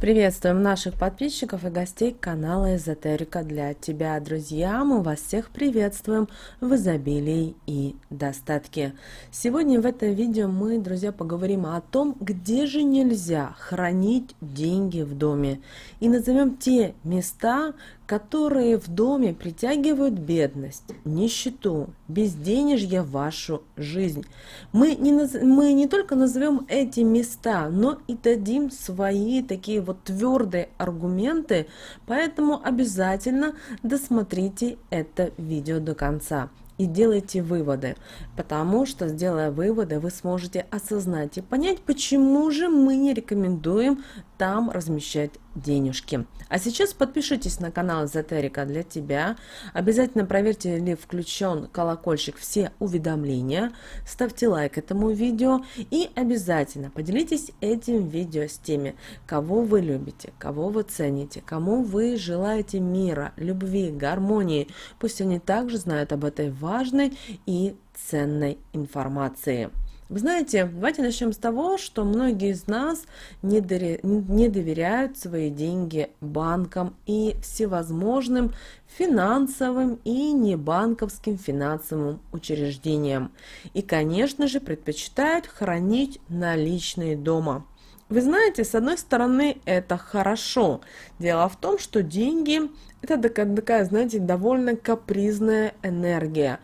Приветствуем наших подписчиков и гостей канала Эзотерика для тебя, друзья. Мы вас всех приветствуем в изобилии и достатке. Сегодня в этом видео мы, друзья, поговорим о том, где же нельзя хранить деньги в доме. И назовем те места, которые в доме притягивают бедность, нищету, безденежье в вашу жизнь. Мы не только назовем эти места, но и дадим свои такие вот твердые аргументы, поэтому обязательно досмотрите это видео до конца. И делайте выводы, потому что, сделая выводы, вы сможете осознать и понять, почему же мы не рекомендуем там размещать денежки. А сейчас подпишитесь на канал Эзотерика для тебя. Обязательно проверьте, ли включен колокольчик, все уведомления. Ставьте лайк этому видео и обязательно поделитесь этим видео с теми, кого вы любите, кого вы цените, кому вы желаете мира, любви, гармонии. Пусть они также знают об этой важной и ценной информации. Вы знаете, давайте начнем с того, что многие из нас не доверяют свои деньги банкам и всевозможным финансовым и небанковским финансовым учреждениям. И, конечно же, предпочитают хранить наличные дома. Вы знаете, с одной стороны, это хорошо. Дело в том, что деньги – это такая, знаете, довольно капризная энергия.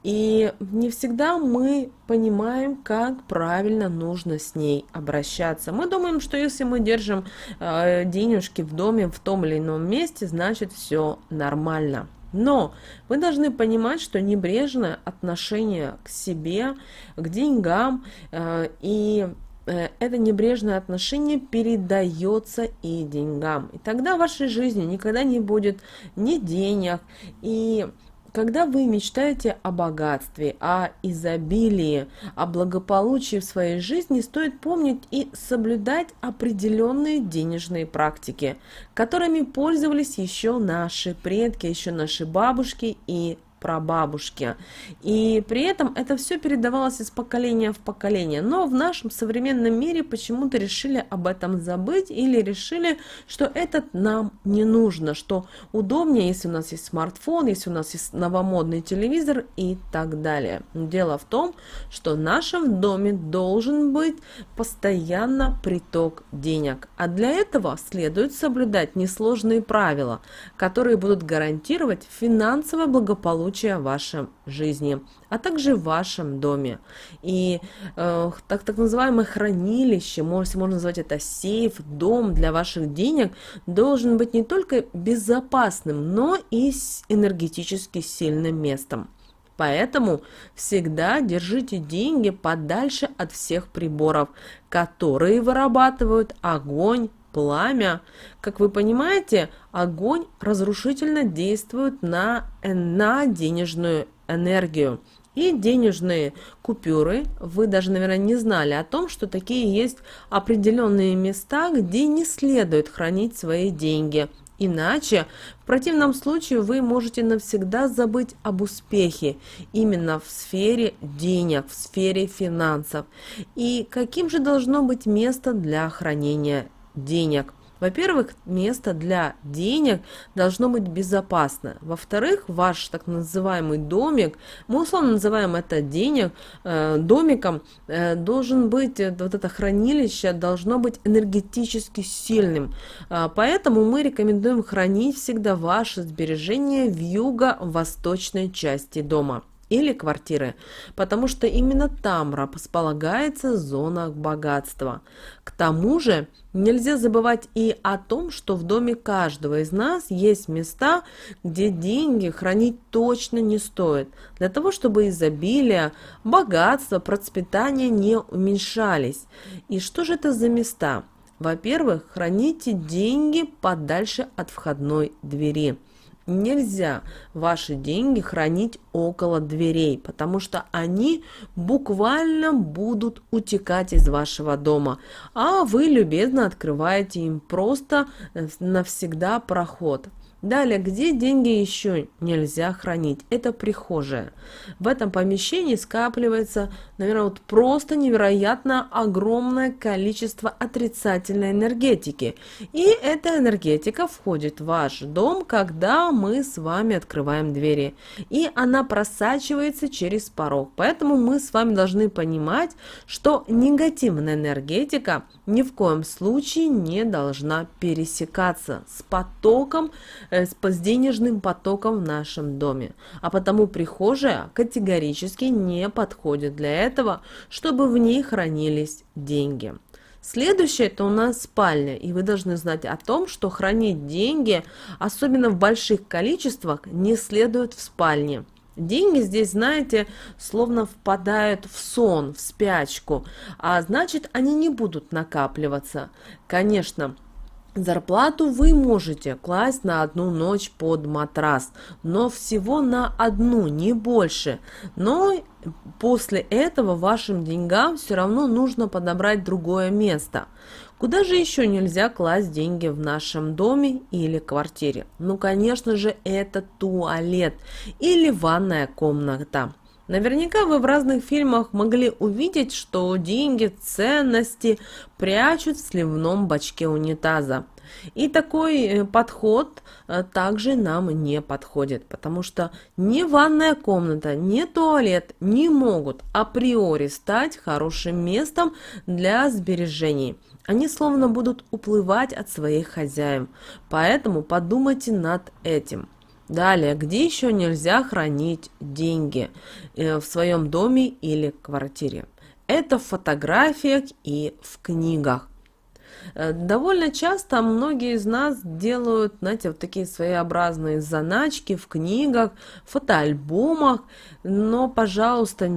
И не всегда мы понимаем, как правильно нужно с ней обращаться. Мы думаем, что если мы держим денежки в доме в том или ином месте, значит все нормально. Но вы должны понимать, что небрежное отношение к себе, к деньгам это небрежное отношение передается и деньгам. И тогда в вашей жизни никогда не будет ни денег. И когда вы мечтаете о богатстве, о изобилии, о благополучии в своей жизни, стоит помнить и соблюдать определенные денежные практики, которыми пользовались еще наши предки, еще наши бабушки и прабабушки. И при этом это все передавалось из поколения в поколение. Но в нашем современном мире почему-то решили об этом забыть или решили, что это нам не нужно, что удобнее, если у нас есть смартфон, если у нас есть новомодный телевизор и так далее. Дело в том, что в нашем доме должен быть постоянно приток денег. А для этого следует соблюдать несложные правила, которые будут гарантировать финансовое благополучие в вашей жизни, а также в вашем доме. И так называемое хранилище, можно назвать это сейф, дом для ваших денег, должен быть не только безопасным, но и энергетически сильным местом. Поэтому всегда держите деньги подальше от всех приборов, которые вырабатывают огонь, пламя. Как вы понимаете, огонь разрушительно действует на денежную энергию. И денежные купюры, вы даже, наверное, не знали о том, что такие есть определенные места, где не следует хранить свои деньги. Иначе, в противном случае, вы можете навсегда забыть об успехе именно в сфере денег, в сфере финансов. И каким же должно быть место для хранения денег? Во-первых, место для денег должно быть безопасно. Во-вторых, ваш так называемый домик, мы условно называем это домиком, должен быть, вот это хранилище должно быть энергетически сильным. Поэтому мы рекомендуем хранить всегда ваши сбережения в юго-восточной части дома или квартиры, потому что именно там располагается зона богатства. К тому же нельзя забывать и о том, что в доме каждого из нас есть места, где деньги хранить точно не стоит, для того, чтобы изобилие, богатство, процветание не уменьшались. И что же это за места? Во-первых, храните деньги подальше от входной двери. Нельзя ваши деньги хранить около дверей, потому что они буквально будут утекать из вашего дома, а вы любезно открываете им просто навсегда проход. Далее, где деньги еще нельзя хранить? Это прихожая. В этом помещении скапливается, наверное, вот просто невероятно огромное количество отрицательной энергетики. И эта энергетика входит в ваш дом, когда мы с вами открываем двери. И она просачивается через порог. Поэтому мы с вами должны понимать, что негативная энергетика ни в коем случае не должна пересекаться с потоком, с денежным потоком в нашем доме. А потому прихожая категорически не подходит для этого, чтобы в ней хранились деньги. Следующее это у нас спальня, и вы должны знать о том, что хранить деньги, особенно в больших количествах, не следует в спальне. Деньги здесь, знаете, словно впадают в сон, в спячку, а значит, они не будут накапливаться. Конечно, зарплату вы можете класть на одну ночь под матрас, но всего на одну, не больше. Но после этого вашим деньгам все равно нужно подобрать другое место. Куда же еще нельзя класть деньги в нашем доме или квартире? Ну, конечно же, это туалет или ванная комната. Наверняка вы в разных фильмах могли увидеть, что деньги, ценности прячут в сливном бачке унитаза. И такой подход также нам не подходит, потому что ни ванная комната, ни туалет не могут априори стать хорошим местом для сбережений. Они словно будут уплывать от своих хозяев, поэтому подумайте над этим. Далее, где еще нельзя хранить деньги в своем доме или квартире? Это в фотографиях и в книгах. Довольно часто многие из нас делают, знаете, вот такие своеобразные заначки в книгах, фотоальбомах, но, пожалуйста,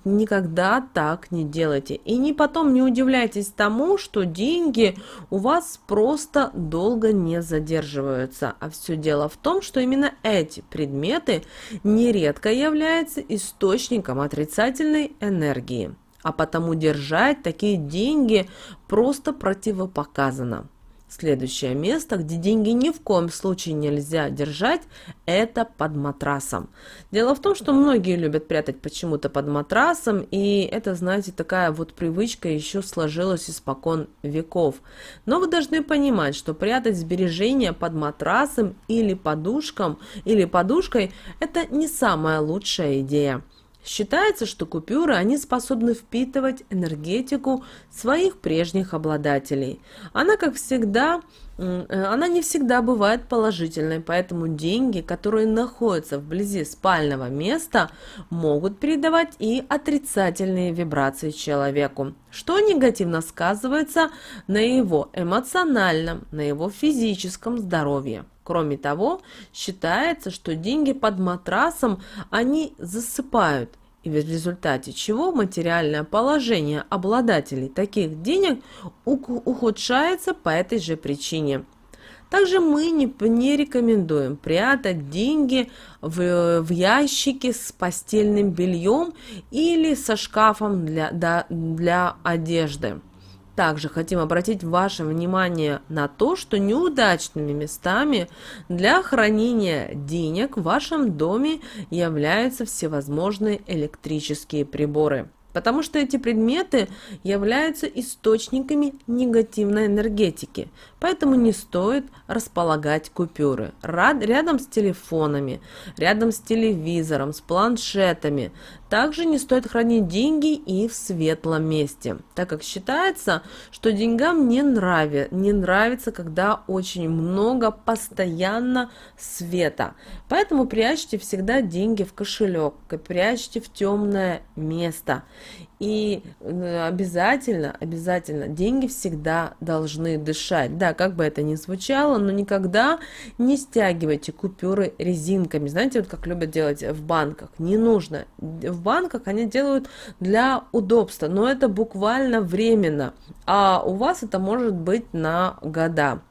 никогда так не делайте. И потом не удивляйтесь тому, что деньги у вас просто долго не задерживаются. А все дело в том, что именно эти предметы нередко являются источником отрицательной энергии. А потому держать такие деньги просто противопоказано. Следующее место, где деньги ни в коем случае нельзя держать, это под матрасом. Дело в том, что многие любят прятать почему-то под матрасом, и это, знаете, такая вот привычка еще сложилась испокон веков. Но вы должны понимать, что прятать сбережения под матрасом или подушкой – это не самая лучшая идея. Считается, что купюры, они способны впитывать энергетику своих прежних обладателей. Она не всегда бывает положительной, поэтому деньги, которые находятся вблизи спального места, могут передавать и отрицательные вибрации человеку, что негативно сказывается на его эмоциональном, на его физическом здоровье. Кроме того, считается, что деньги под матрасом они засыпают, и в результате чего материальное положение обладателей таких денег ухудшается по этой же причине. Также мы не рекомендуем прятать деньги в ящике с постельным бельем или со шкафом для одежды. Также хотим обратить ваше внимание на то, что неудачными местами для хранения денег в вашем доме являются всевозможные электрические приборы. Потому что эти предметы являются источниками негативной энергетики, поэтому не стоит располагать купюры рядом с телефонами, рядом с телевизором, с планшетами. Также не стоит хранить деньги и в светлом месте, так как считается, что деньгам не нравится, когда очень много постоянно света. Поэтому прячьте всегда деньги в кошелек, прячьте в темное место. И обязательно деньги всегда должны дышать. Да, как бы это ни звучало, но никогда не стягивайте купюры резинками. Знаете, вот как любят делать в банках. Не нужно. В банках они делают для удобства, но это буквально временно. А у вас это может быть на года.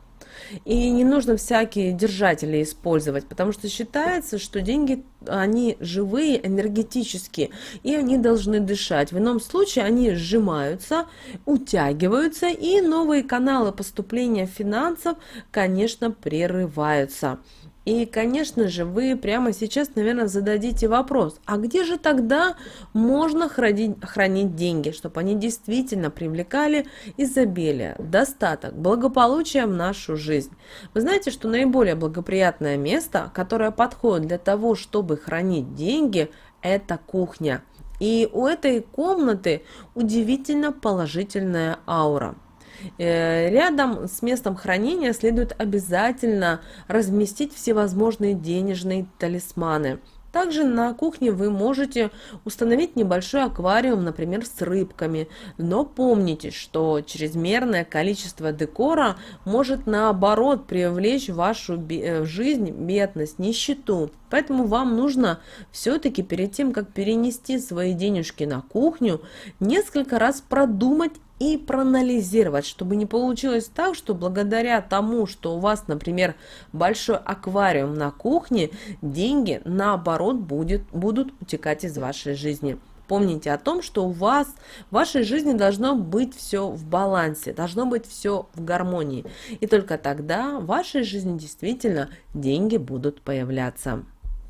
И не нужно всякие держатели использовать, потому что считается, что деньги, они живые, энергетические, и они должны дышать. В ином случае они сжимаются, утягиваются, и новые каналы поступления финансов, конечно, прерываются. И, конечно же, вы прямо сейчас, наверное, зададите вопрос, а где же тогда можно хранить деньги, чтобы они действительно привлекали изобилие, достаток, благополучие в нашу жизнь? Вы знаете, что наиболее благоприятное место, которое подходит для того, чтобы хранить деньги, это кухня. И у этой комнаты удивительно положительная аура. Рядом с местом хранения следует обязательно разместить всевозможные денежные талисманы. Также на кухне вы можете установить небольшой аквариум, например, с рыбками. Но помните, что чрезмерное количество декора может наоборот привлечь в вашу жизнь бедность, нищету. Поэтому вам нужно все-таки перед тем, как перенести свои денежки на кухню, несколько раз продумать и проанализировать, чтобы не получилось так, что благодаря тому, что у вас, например, большой аквариум на кухне, деньги, наоборот, будут утекать из вашей жизни. Помните о том, что у вас в вашей жизни должно быть все в балансе, должно быть все в гармонии. И только тогда в вашей жизни действительно деньги будут появляться.